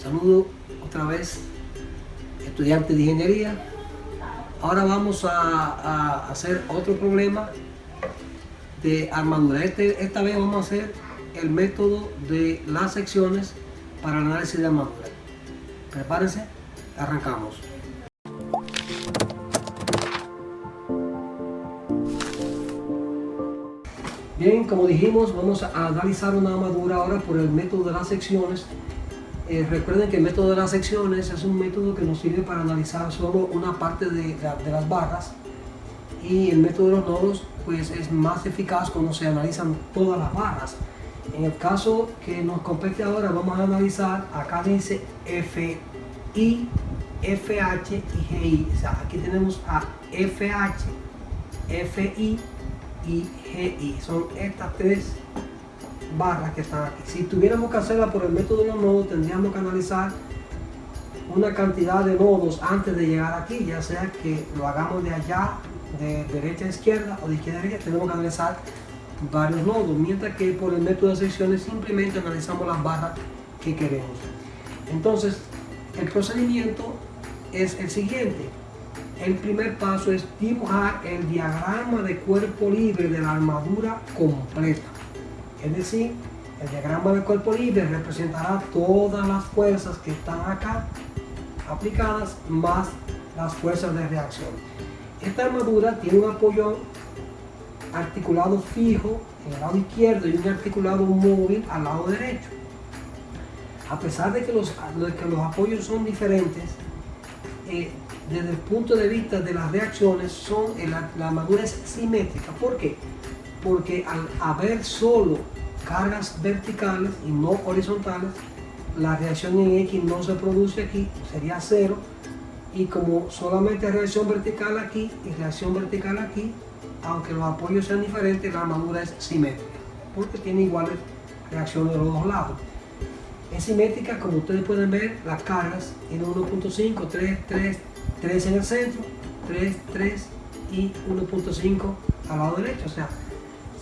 Saludo otra vez, estudiantes de ingeniería. Ahora vamos a hacer otro problema de armadura. Esta vez vamos a hacer el método de las secciones para el análisis de armadura. Prepárense, arrancamos. Bien, como dijimos, vamos a analizar una armadura ahora por el método de las secciones. Recuerden que el método de las secciones es un método que nos sirve para analizar solo una parte de las barras, y el método de los nodos pues es más eficaz cuando se analizan todas las barras. En el caso que nos compete ahora, vamos a analizar, acá dice FI, FH y GI. O sea, aquí tenemos a FH, FI y GI. Son estas tres barras que están aquí. Si tuviéramos que hacerla por el método de los nodos, tendríamos que analizar una cantidad de nodos antes de llegar aquí, ya sea que lo hagamos de allá, de derecha a izquierda o de izquierda a derecha. Tenemos que analizar varios nodos, mientras que por el método de secciones simplemente analizamos las barras que queremos. Entonces, el procedimiento es el siguiente. El primer paso es dibujar el diagrama de cuerpo libre de la armadura completa. Es decir, el diagrama de cuerpo libre representará todas las fuerzas que están acá aplicadas más las fuerzas de reacción. Esta armadura tiene un apoyo articulado fijo en el lado izquierdo y un articulado móvil al lado derecho. A pesar de que los apoyos son diferentes, desde el punto de vista de las reacciones, la armadura es simétrica. ¿Por qué? Porque al haber solo cargas verticales y no horizontales, la reacción en X no se produce aquí, sería cero, y como solamente hay reacción vertical aquí y reacción vertical aquí, aunque los apoyos sean diferentes, la armadura es simétrica, porque tiene iguales reacciones de los dos lados. Es simétrica, como ustedes pueden ver, las cargas en 1.5, 3 en el centro, 3 y 1.5 al lado derecho, o sea,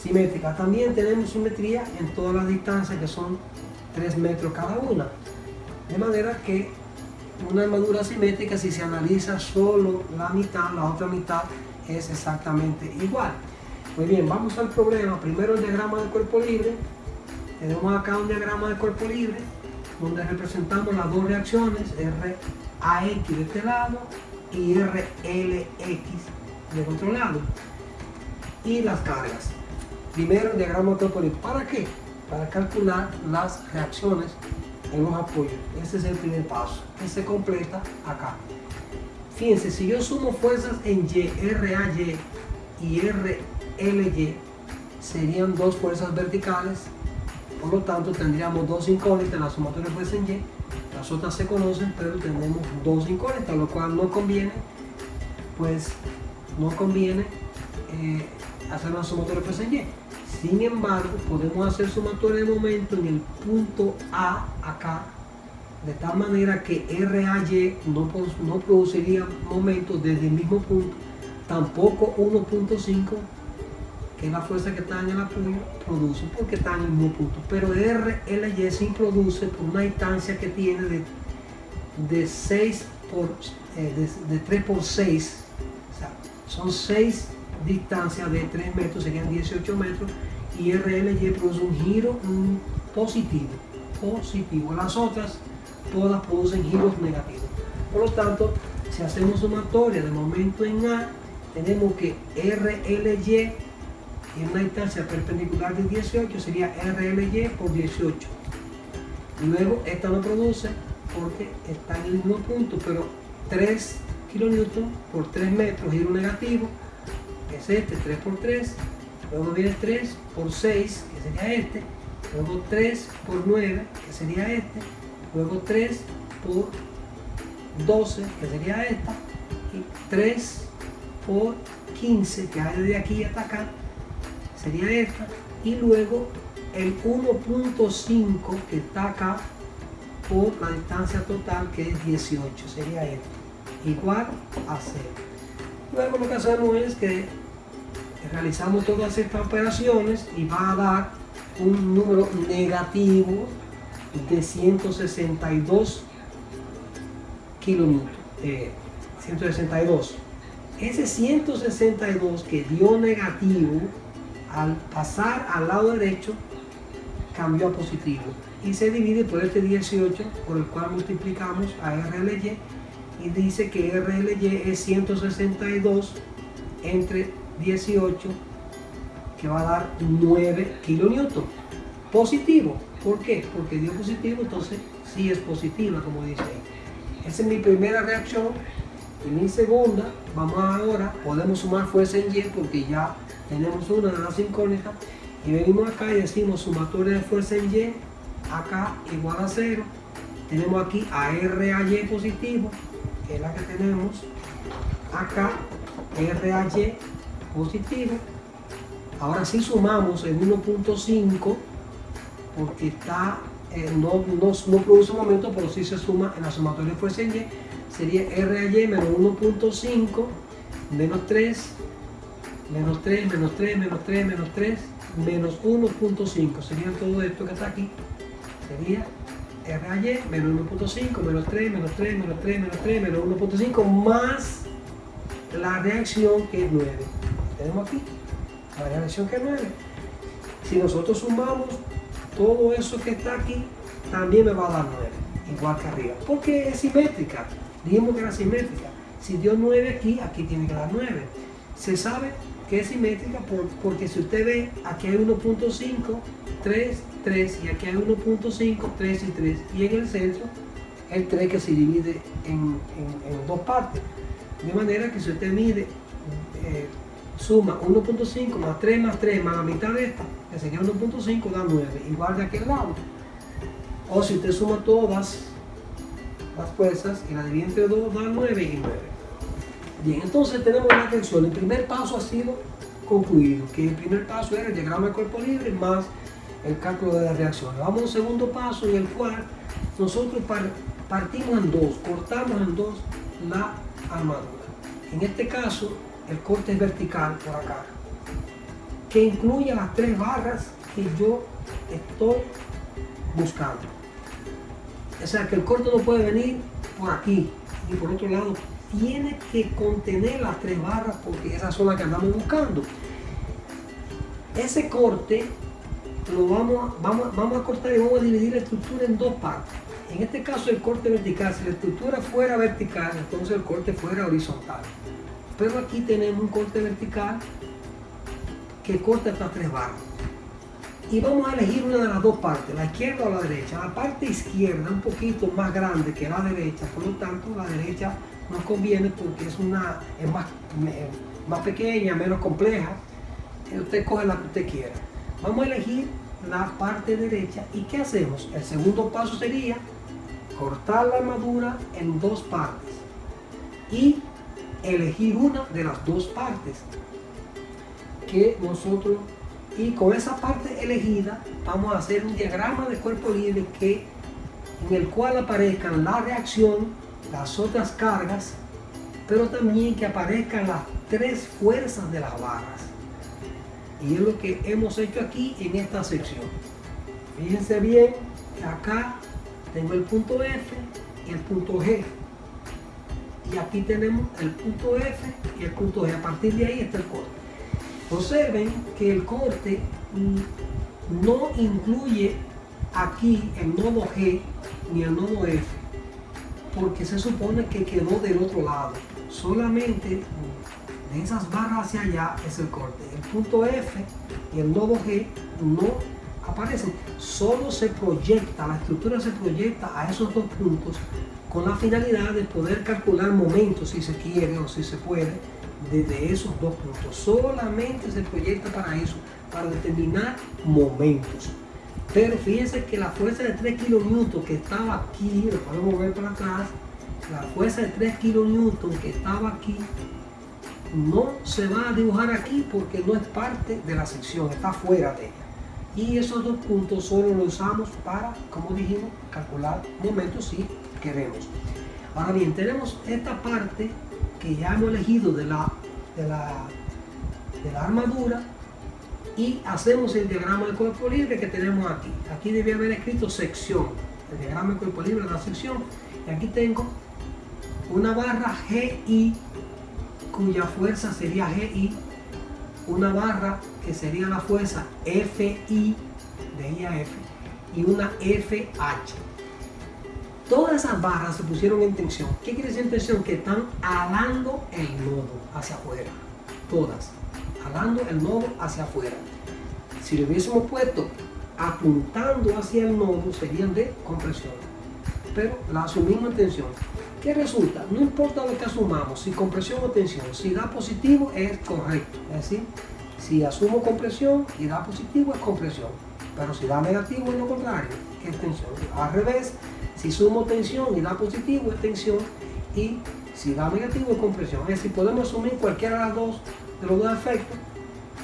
simétrica. También tenemos simetría en todas las distancias, que son 3 metros cada una. De manera que una armadura simétrica, si se analiza solo la mitad, la otra mitad es exactamente igual. Muy bien, vamos al problema. Primero el diagrama de cuerpo libre. Tenemos acá un diagrama de cuerpo libre donde representamos las dos reacciones, RAX de este lado y RLX del otro lado, y las cargas. Primero el diagrama de cuerpo libre. ¿Para qué? Para calcular las reacciones en los apoyos. Ese es el primer paso, que se completa acá. Fíjense, si yo sumo fuerzas en Y, RAY y RLY, serían dos fuerzas verticales. Por lo tanto, tendríamos dos incógnitas, la sumatoria de fuerzas en Y. Las otras se conocen, pero tenemos dos incógnitas, lo cual no conviene, pues no conviene hacer una sumatoria de fuerzas en Y. Sin embargo, podemos hacer sumatoria de momento en el punto A acá, de tal manera que RAY no produciría momento desde el mismo punto, tampoco 1.5, que es la fuerza que está en el apoyo, produce porque está en el mismo punto, pero RLY sí produce por una distancia que tiene de 3 por 6, o sea, son 6 distancias de 3 metros, serían 18 metros, y RLY produce un giro positivo. Las otras todas producen giros negativos. Por lo tanto, si hacemos sumatoria de momento en A, tenemos que RLY en una distancia perpendicular de 18 sería RLY por 18. Luego esta no produce porque está en el mismo punto, pero 3 kilonewton por 3 metros, giro negativo, es este, 3 por 3. Luego viene 3 por 6, que sería este. Luego 3 por 9, que sería este. Luego 3 por 12, que sería esta. Y 3 por 15, que hay desde aquí hasta acá, sería esta. Y luego el 1.5 que está acá por la distancia total, que es 18, sería esta. Igual a 0. Luego lo que hacemos es que realizamos todas estas operaciones y va a dar un número negativo de 162 kilonewton. 162. Ese 162 que dio negativo, al pasar al lado derecho, cambió a positivo. Y se divide por este 18, por el cual multiplicamos a RLY. Y dice que RLY es 162 entre 18, que va a dar 9 kilonewton. Positivo. ¿Por qué? Porque dio positivo, entonces sí es positiva, como dice ahí. Esa es mi primera reacción. Y mi segunda, vamos ahora, podemos sumar fuerza en Y porque ya tenemos una de las incógnitas. Y venimos acá y decimos sumatoria de fuerza en Y, acá igual a 0. Tenemos aquí a R a Y positivo, que es la que tenemos. Acá R a Y positivo. Ahora sí sumamos el 1.5, porque está, no produce un momento, pero sí se suma en la sumatoria de fuerza en Y. Sería R a Y menos 1.5, menos 3, menos 3, menos 3, menos 3, menos 3, menos 1.5. Sería todo esto que está aquí. Sería R a Y menos 1.5, menos 3, menos 3, menos 3, menos 3, menos 1.5, más la reacción que es 9. Tenemos aquí la reacción que es 9. Si nosotros sumamos todo eso que está aquí, también me va a dar 9, igual que arriba, porque es simétrica. Dijimos que era simétrica. Si dio 9 aquí, aquí tiene que dar 9. Se sabe que es simétrica porque si usted ve, aquí hay 1.5, 3, 3, y aquí hay 1.5, 3 y 3. Y en el centro, el 3 que se divide en dos partes. De manera que si usted mide, suma 1.5 más 3 más 3 más la mitad de esta, que sería 1.5, da 9, igual de aquel lado. O si usted suma todas las fuerzas y la divide entre 2, da 9 y 9. Bien, entonces tenemos la reacción. El primer paso ha sido concluido, que el primer paso era el diagrama de cuerpo libre más el cálculo de las reacciones. Vamos a un segundo paso en el cual nosotros partimos en dos, cortamos en dos la armadura. En este caso, el corte es vertical por acá, que incluye las 3 barras que yo estoy buscando. O sea que el corte no puede venir por aquí y por otro lado, tiene que contener las 3 barras porque esas son las que andamos buscando. Ese corte lo vamos a cortar y vamos a dividir la estructura en dos partes. En este caso el corte vertical, si la estructura fuera vertical, entonces el corte fuera horizontal. Pero aquí tenemos un corte vertical que corta estas 3 barras. Y vamos a elegir una de las dos partes, la izquierda o la derecha. La parte izquierda es un poquito más grande que la derecha, por lo tanto la derecha nos conviene porque es más pequeña, menos compleja. Usted coge la que usted quiera. Vamos a elegir la parte derecha. ¿Y qué hacemos? El segundo paso sería cortar la armadura en dos partes y elegir una de las dos partes que nosotros, y con esa parte elegida vamos a hacer un diagrama de cuerpo libre en el cual aparezcan la reacción, las otras cargas, pero también que aparezcan las 3 fuerzas de las barras. Y es lo que hemos hecho aquí en esta sección. Fíjense bien que acá tengo el punto F y el punto G. Y aquí tenemos el punto F y el punto G. A partir de ahí está el corte. Observen que el corte no incluye aquí el nodo G ni el nodo F, porque se supone que quedó del otro lado. Solamente de esas barras hacia allá es el corte. El punto F y el nodo G no aparecen. Solo se proyecta, la estructura se proyecta a esos dos puntos con la finalidad de poder calcular momentos, si se quiere o si se puede, desde esos dos puntos. Solamente se proyecta para eso, para determinar momentos. Pero fíjense que la fuerza de 3 kilonewton que estaba aquí, lo podemos ver para atrás, la fuerza de 3 kilonewton que estaba aquí, no se va a dibujar aquí porque no es parte de la sección, está fuera de ella. Y esos dos puntos solo los usamos para, como dijimos, calcular momentos si queremos. Ahora bien, tenemos esta parte que ya hemos elegido de la armadura, y hacemos el diagrama de cuerpo libre que tenemos aquí. Aquí debía haber escrito sección, el diagrama de cuerpo libre de la sección. Y aquí tengo una barra GI, cuya fuerza sería GI, una barra que sería la fuerza FI, de I a F, y una FH. Todas esas barras se pusieron en tensión. ¿Qué quiere decir en tensión? Que están alando el nodo hacia afuera. Todas, alando el nodo hacia afuera. Si lo hubiésemos puesto apuntando hacia el nodo, serían de compresión. Pero la asumimos en tensión. ¿Qué resulta? No importa lo que asumamos, si compresión o tensión. Si da positivo es correcto. Es decir, si asumo compresión y da positivo es compresión. Pero si da negativo es lo contrario, que es tensión. Al revés, si sumo tensión y da positivo es tensión, y si da negativo es compresión. Es decir, podemos asumir cualquiera de las dos, de los dos efectos,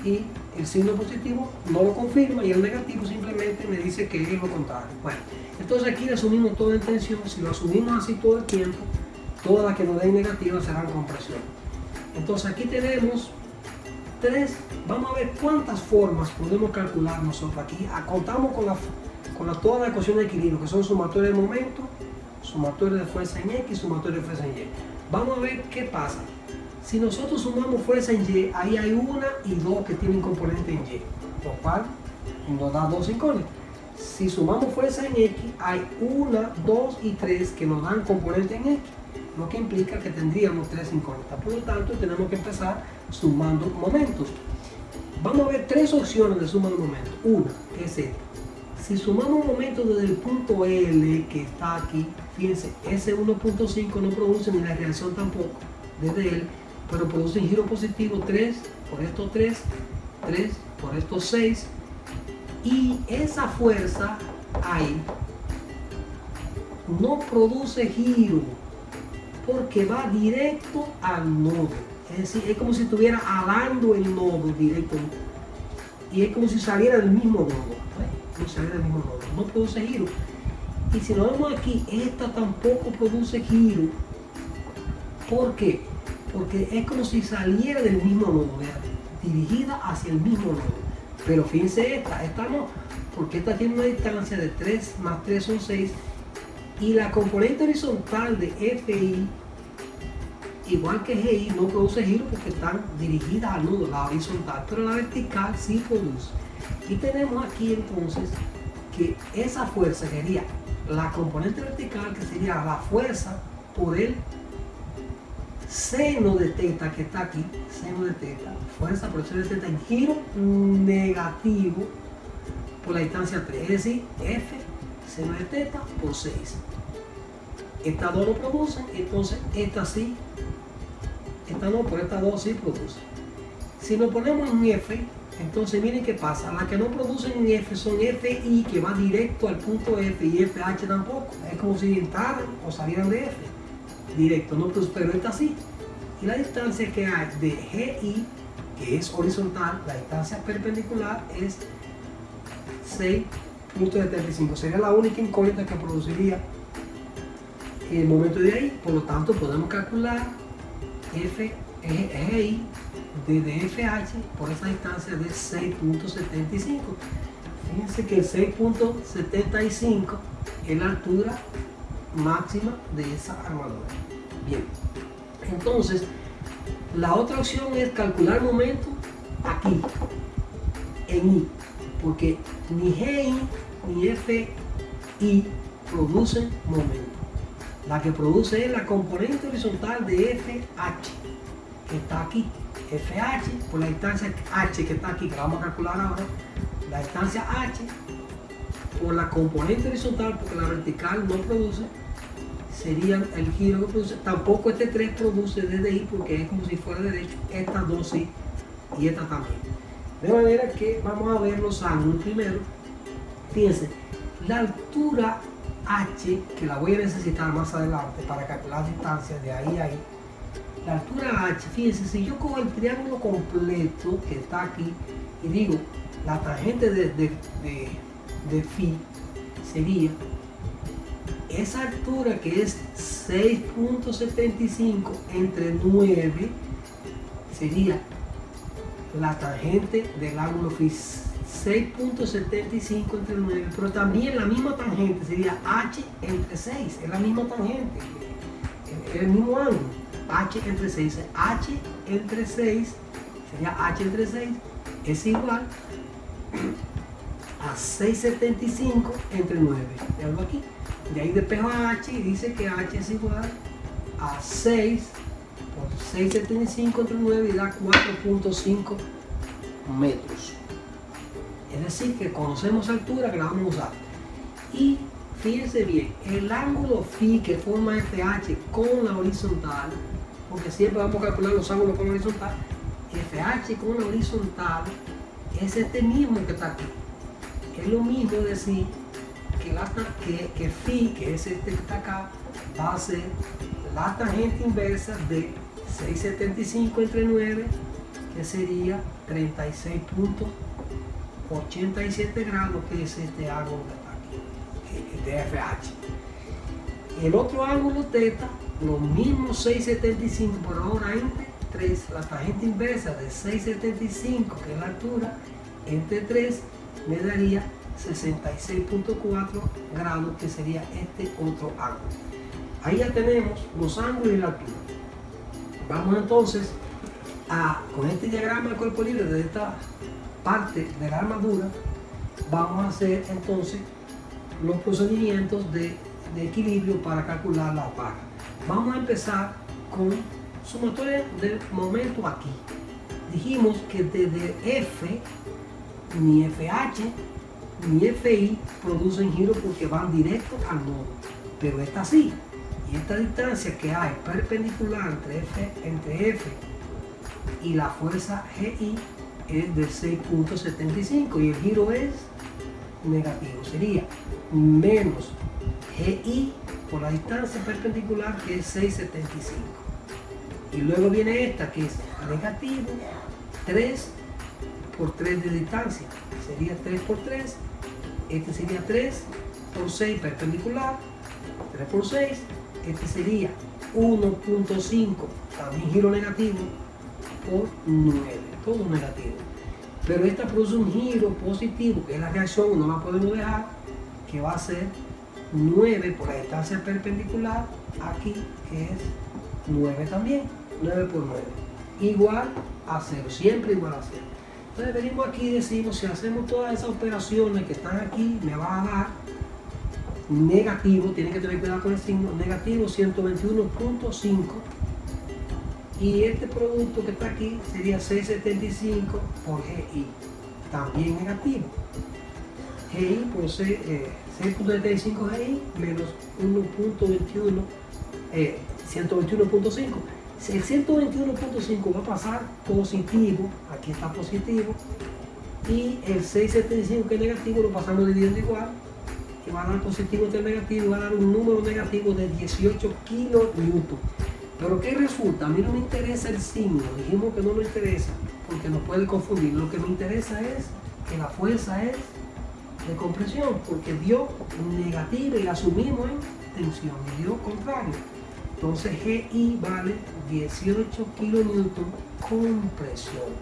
y el signo positivo no lo confirma y el negativo simplemente me dice que es lo contrario. Bueno, entonces aquí le asumimos todo en tensión. Si lo asumimos así todo el tiempo, todas las que nos den negativas serán compresión. Entonces aquí tenemos tres. Vamos a ver cuántas formas podemos calcular nosotros aquí. Contamos con todas las ecuaciones de equilibrio, que son sumatorio de momento, sumatorio de fuerza en X, sumatorio de fuerza en Y. Vamos a ver qué pasa. Si nosotros sumamos fuerza en Y, ahí hay una y dos que tienen componente en Y, lo cual nos da dos incógnitas. Si sumamos fuerza en X, hay una, dos y tres que nos dan componente en X, lo que implica que tendríamos tres incógnitas. Por lo tanto, tenemos que empezar sumando momentos. Vamos a ver tres opciones de suma de momentos. Una, que es esta. Si sumamos momentos desde el punto L que está aquí, fíjense, ese 1.5 no produce ni la reacción tampoco desde él, pero produce un giro positivo 3 por estos 3, 3 por estos 6, y esa fuerza ahí no produce giro porque va directo al nodo. Es decir, es como si estuviera alando el nodo directo y es como si saliera del mismo nodo. No produce giro. Y si nos vemos aquí, esta tampoco produce giro. ¿Por qué? Porque es como si saliera del mismo nodo, dirigida hacia el mismo nodo. Pero fíjense, esta no, porque esta tiene una distancia de 3 más 3 son 6, y la componente horizontal de FI, igual que GI, no produce giro porque están dirigidas al nodo, la horizontal, pero la vertical sí produce. Y tenemos aquí entonces que esa fuerza sería la componente vertical, que sería la fuerza por el seno de teta que está aquí, seno de teta, fuerza por el seno de teta en giro negativo por la distancia 3, es decir, F seno de teta por 6. Estas dos no producen, entonces esta sí, esta no, pero estas dos sí producen. Si nos ponemos en F, entonces miren qué pasa, las que no producen en F son FI, que va directo al punto F, y FH tampoco, es como si entraran o salieran de F directo, no, pues, pero esta sí. Y la distancia que hay de GI, que es horizontal, la distancia perpendicular es 6.75, sería la única incógnita que produciría el momento de ahí. Por lo tanto, podemos calcular GI desde FH por esa distancia de 6.75. Fíjense que el 6.75 es la altura máxima de esa armadura. Bien, entonces la otra opción es calcular momento aquí en I, porque ni GI ni FI producen momento. La que produce es la componente horizontal de FH, que está aquí. FH por la distancia H que está aquí, que la vamos a calcular ahora, la distancia H por la componente horizontal, porque la vertical no produce, sería el giro que produce. Tampoco este 3 produce desde I, porque es como si fuera derecho. Estas dos sí, y esta también. De manera que vamos a ver los ángulos primero. Fíjense, la altura H, que la voy a necesitar más adelante para calcular distancias de ahí a ahí. La altura H, fíjense, si yo cojo el triángulo completo que está aquí y digo la tangente de Phi sería esa altura, que es 6.75 entre 9, sería la tangente del ángulo phi 6.75 entre 9, pero también la misma tangente sería h entre 6, es la misma tangente, es el mismo ángulo, h entre 6, h entre 6 sería h entre 6 es igual a 6.75 entre 9, veanlo aquí, de ahí despejo a h y dice que h es igual a 6 por 6.75 entre 9 y da 4.5 metros. Es decir, que conocemos altura que la vamos a usar. Y fíjense bien, el ángulo phi que forma FH con la horizontal, porque siempre vamos a calcular los ángulos con la horizontal, FH con la horizontal es este mismo que está aquí. Es lo mismo decir que phi, que es este que está acá, va a ser la tangente inversa de 6.75 entre 9, que sería 36.87 grados, que es este ángulo que está aquí, de FH. El otro ángulo θ, lo mismo 6.75, pero ahora entre 3, la tangente inversa de 6.75, que es la altura, entre 3 me daría 66.4 grados, que sería este otro ángulo. Ahí ya tenemos los ángulos y la altura. Vamos entonces con este diagrama de cuerpo libre de esta parte de la armadura, vamos a hacer entonces los procedimientos de equilibrio para calcular la barra. Vamos a empezar con sumatoria del momento aquí. Dijimos que desde F, ni FH ni FI producen giro porque van directo al nodo, pero esta sí. Y esta distancia que hay perpendicular entre F y la fuerza GI es de 6.75 y el giro es negativo. Sería menos GI por la distancia perpendicular, que es 6.75. Y luego viene esta que es negativo 3 por 3 de distancia. Sería 3 por 3. Este sería 3 por 6 perpendicular. 3 por 6. Este sería 1.5, también giro negativo, por 9, todo negativo. Pero esta produce un giro positivo, que es la reacción, no la podemos dejar, que va a ser 9 por la distancia perpendicular, aquí, que es 9 también, 9 por 9, igual a 0, siempre igual a 0. Entonces venimos aquí y decimos, si hacemos todas esas operaciones que están aquí, me va a dar negativo, tienen que tener cuidado con el signo, negativo 121.5, y este producto que está aquí sería 6.75 por GI, también negativo. GI por 6.75 GI menos 1.21, 121.5. El 121.5 va a pasar positivo, aquí está positivo, y el 6.75 que es negativo lo pasamos dividiendo igual, que va a dar positivo entre el negativo, va a dar un número negativo de 18 kilonewton. Pero ¿qué resulta? A mí no me interesa el signo, dijimos que no nos interesa porque nos puede confundir. Lo que me interesa es que la fuerza es de compresión, porque dio negativa y la asumimos en tensión, y dio contrario. Entonces GI vale 18 kilonewton compresión.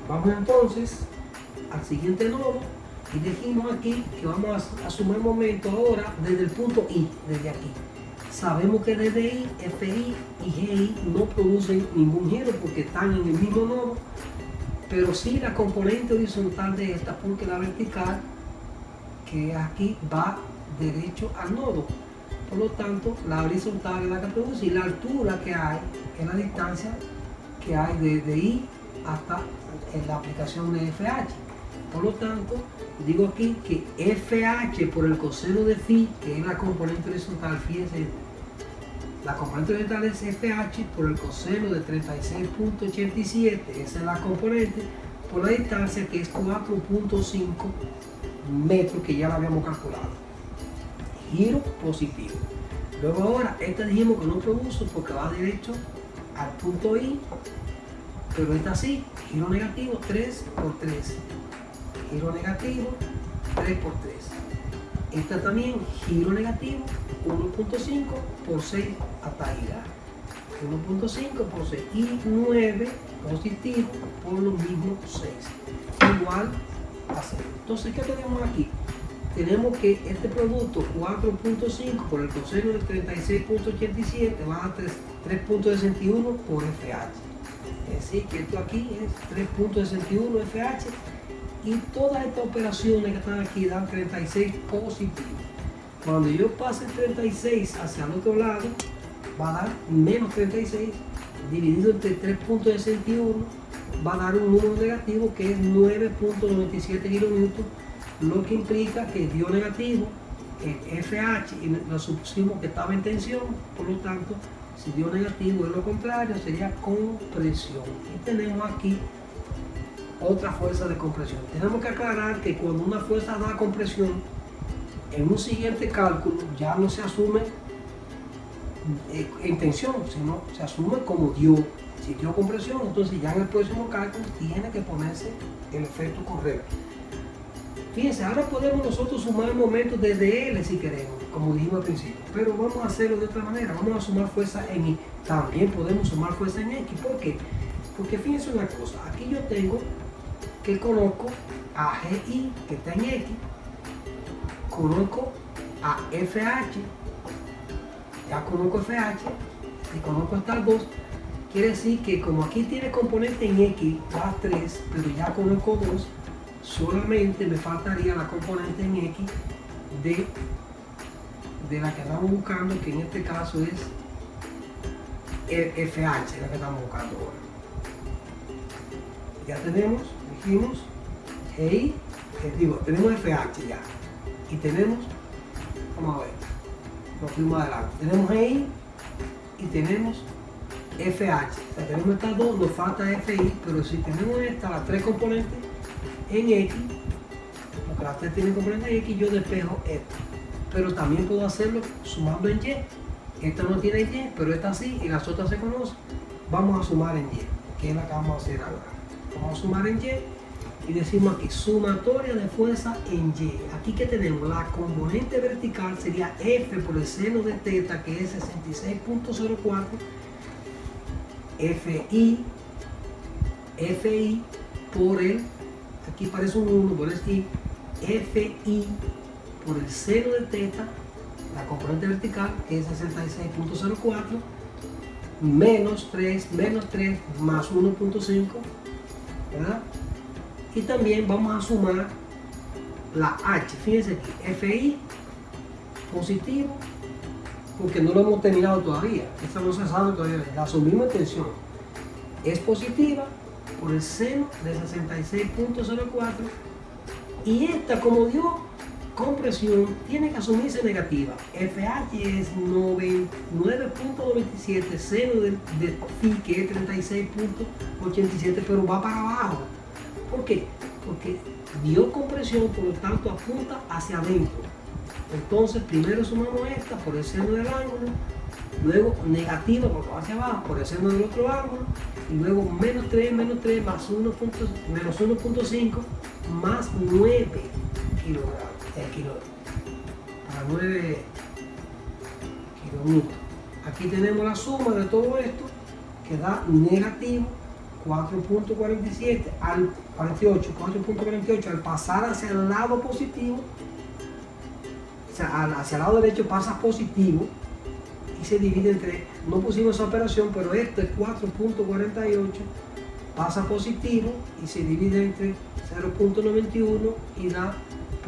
Vamos entonces al siguiente nodo. Y dijimos aquí que vamos a sumar momento ahora desde el punto I, desde aquí. Sabemos que desde I, FI y GI no producen ningún giro porque están en el mismo nodo, pero sí la componente horizontal de esta, porque la vertical, que aquí va derecho al nodo. Por lo tanto, la horizontal es la que produce, y la altura que hay es la distancia que hay desde I hasta la aplicación de FH. Por lo tanto, digo aquí que FH por el coseno de phi, que es la componente horizontal, fíjense, la componente horizontal es FH por el coseno de 36.87, esa es la componente, por la distancia que es 4.5 metros, que ya la habíamos calculado. Giro positivo. Luego ahora, esta dijimos que no produce porque va derecho al punto I, pero esta sí, giro negativo 3 por 3. Giro negativo 3 por 3. Esta también, giro negativo 1.5 por 6 hasta ahí. 1.5 por 6 y 9 positivo por lo mismo 6 igual a 0. Entonces, ¿qué tenemos aquí? Tenemos que este producto 4.5 por el coseno de 36.87 va a dar 3.61 por FH. Es decir, que esto aquí es 3.61 FH y todas estas operaciones que están aquí dan 36 positivo. Cuando yo pase el 36 hacia el otro lado, va a dar menos 36 dividido entre 3.61 va a dar un número negativo que es 9.97 kilonewton, lo que implica que dio negativo el FH y lo supusimos que estaba en tensión, por lo tanto si dio negativo es lo contrario, sería compresión. Y tenemos aquí otra fuerza de compresión. Tenemos que aclarar que cuando una fuerza da compresión, en un siguiente cálculo ya no se asume en tensión, sino se asume como dio. Si dio compresión, entonces ya en el próximo cálculo tiene que ponerse el efecto correcto. Fíjense, ahora podemos nosotros sumar momentos desde L si queremos, como dijimos al principio, pero vamos a hacerlo de otra manera. Vamos a sumar fuerza en Y. También podemos sumar fuerza en X. ¿Por qué? Porque fíjense una cosa, aquí yo tengo que conozco a GI que está en X, conozco a FH, ya conozco FH y conozco estas dos. Quiere decir que como aquí tiene componente en X, da 3, pero ya conozco 2, solamente me faltaría la componente en X de la que estamos buscando, que en este caso es FH, la que estamos buscando ahora. Ya tenemos, dijimos, hey, tenemos FH ya. Y tenemos, vamos a ver, nos fuimos adelante. Tenemos hey y tenemos FH. O sea, tenemos estas dos, nos falta FI, pero si tenemos las tres componentes en X, porque las tres tienen componentes en X, yo despejo esto. Pero también puedo hacerlo sumando en Y. Esta no tiene Y, pero esta sí, y las otras se conocen. Vamos a sumar en Y, que es la que vamos a hacer ahora. Vamos a sumar en Y y decimos aquí sumatoria de fuerza en Y. Aquí que tenemos la componente vertical sería F por el seno de teta, que es 66.04, FI por el, aquí parece un 1, por el I, FI por el seno de teta, la componente vertical, que es 66.04, menos 3 más 1.5, ¿verdad? Y también vamos a sumar la H. Fíjense aquí, FI positivo, porque no lo hemos terminado todavía. Esta no se sabe todavía. La asumimos en tensión. Es positiva por el seno de 66.04. Y esta, como dio compresión, tiene que asumirse negativa. FH es 9.97, seno de phi, que es 36.87, pero va para abajo. ¿Por qué? Porque dio compresión, por lo tanto apunta hacia adentro. Entonces primero sumamos esta por el seno del ángulo, luego negativa porque va hacia abajo por el seno del otro ángulo, y luego menos 3 más menos 1.5 más 9 kilogramos, para 9 kilonewton. Aquí tenemos la suma de todo esto que da negativo 4.47 al 4.48 al pasar hacia el lado positivo, o sea, hacia el lado derecho pasa positivo y se divide entre, no pusimos esa operación, pero esto es 4.48, pasa positivo y se divide entre 0.91 y da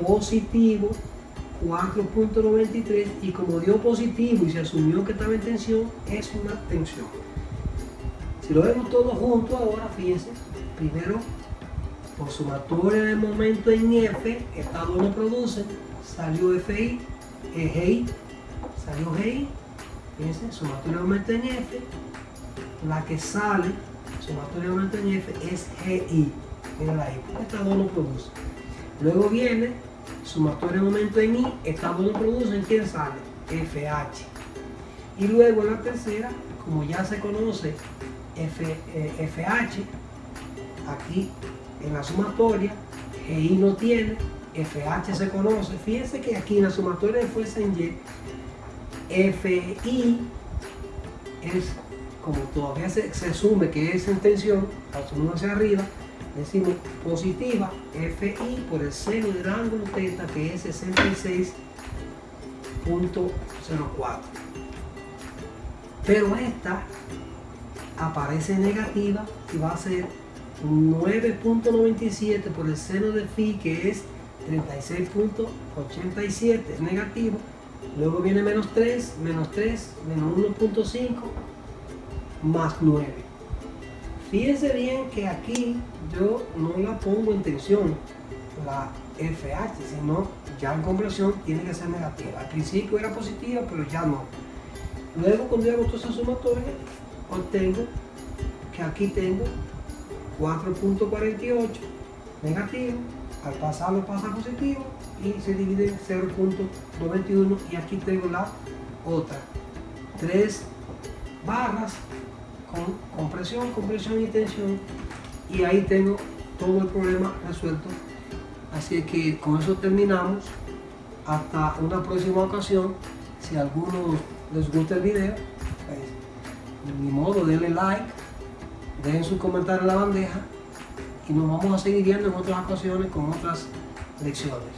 positivo 4.93, y como dio positivo y se asumió que estaba en tensión, es una tensión. Si lo vemos todo junto ahora, fíjense, primero por sumatoria de momento en F, estas dos no producen, salió FI, GI, salió GI, fíjense, sumatoria de momento en F, la que sale, sumatoria de momento en F es GI, miren ahí, estas dos no producen. Luego viene sumatoria de momento en I, estas dos no producen, ¿quién sale? FH. Y luego en la tercera, como ya se conoce, FH, aquí en la sumatoria, GI no tiene, FH se conoce. Fíjense que aquí en la sumatoria de fuerza en Y, FI es como todavía se asume que es en tensión, asumimos hacia arriba, decimos positiva FI por el seno del ángulo θ, que es 66.04. Pero esta aparece negativa y va a ser 9.97 por el seno de phi, que es 36.87, negativo. Luego viene menos 3, menos 1.5, más 9. Fíjense bien que aquí yo no la pongo en tensión, la FH, sino ya en compresión tiene que ser negativa. Al principio era positiva, pero ya no. Luego, cuando yo hago toda esa sumatoria, obtengo que aquí tengo 4.48 negativo, al pasarlo pasa positivo y se divide en 0.91, y aquí tengo la otra 3 barras con compresión y tensión, y ahí tengo todo el problema resuelto. Así que con eso terminamos. Hasta una próxima ocasión. Si a alguno les gusta el video, pues, ni modo, denle like, dejen su comentario en la bandeja y nos vamos a seguir viendo en otras ocasiones con otras lecciones.